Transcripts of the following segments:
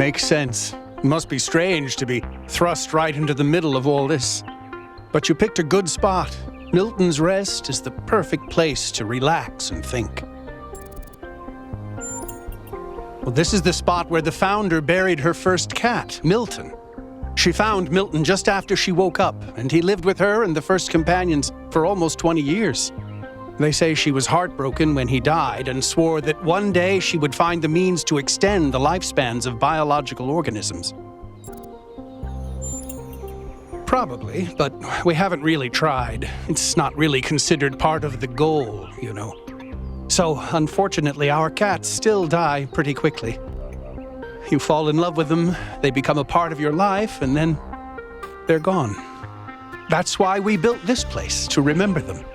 Makes sense. It must be strange to be thrust right into the middle of all this. But you picked a good spot. Milton's Rest is the perfect place to relax and think. Well, this is the spot where the founder buried her first cat, Milton. She found Milton just after she woke up, and he lived with her and the first companions for almost 20 years. They say she was heartbroken when he died and swore that one day she would find the means to extend the lifespans of biological organisms. Probably, but we haven't really tried. It's not really considered part of the goal, you know. So, unfortunately, our cats still die pretty quickly. You fall in love with them, they become a part of your life, and then they're gone. That's why we built this place, to remember them.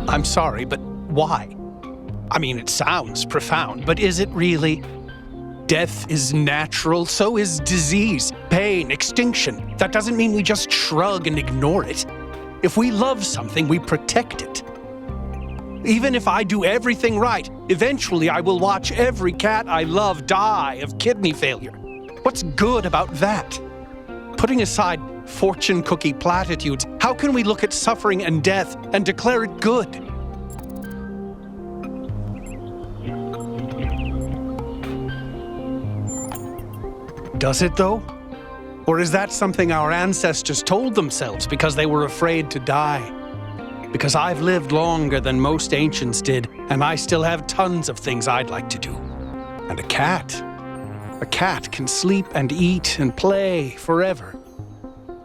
I'm sorry, but why? I mean, it sounds profound, but is it really? Death is natural, so is disease, pain, extinction. That doesn't mean we just shrug and ignore it. If we love something, we protect it. Even if I do everything right, eventually I will watch every cat I love die of kidney failure. What's good about that? Putting aside fortune cookie platitudes, how can we look at suffering and death and declare it good? Does it, though? Or is that something our ancestors told themselves because they were afraid to die? Because I've lived longer than most ancients did, and I still have tons of things I'd like to do. And a cat can sleep and eat and play forever.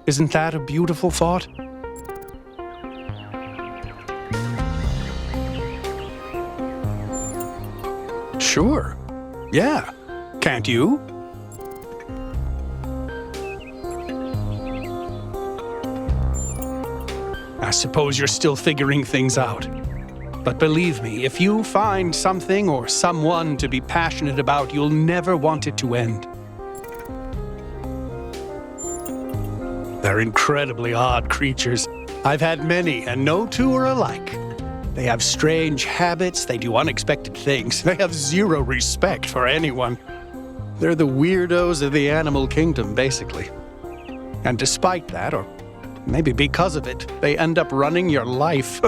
Isn't that a beautiful thought? Sure. Yeah. Can't you? I suppose you're still figuring things out. But believe me, if you find something or someone to be passionate about, you'll never want it to end. They're incredibly odd creatures. I've had many, and no two are alike. They have strange habits, they do unexpected things, they have zero respect for anyone. They're the weirdos of the animal kingdom, basically. And despite that, or maybe because of it, they end up running your life.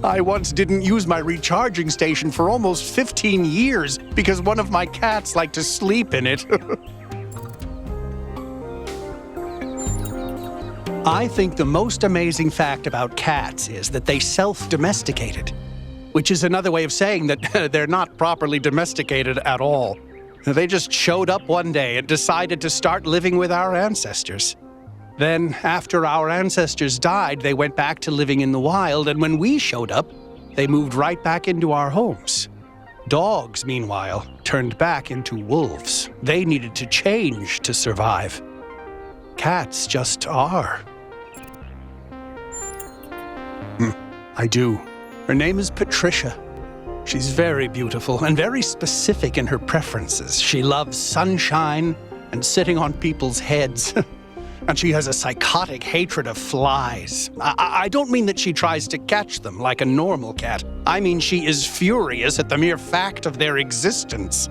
I once didn't use my recharging station for almost 15 years because one of my cats liked to sleep in it. I think the most amazing fact about cats is that they self-domesticated, which is another way of saying that they're not properly domesticated at all. They just showed up one day and decided to start living with our ancestors. Then, after our ancestors died, they went back to living in the wild, and when we showed up, they moved right back into our homes. Dogs, meanwhile, turned back into wolves. They needed to change to survive. Cats just are. I do. Her name is Patricia. She's very beautiful and very specific in her preferences. She loves sunshine and sitting on people's heads. And she has a psychotic hatred of flies. I don't mean that she tries to catch them like a normal cat. I mean she is furious at the mere fact of their existence.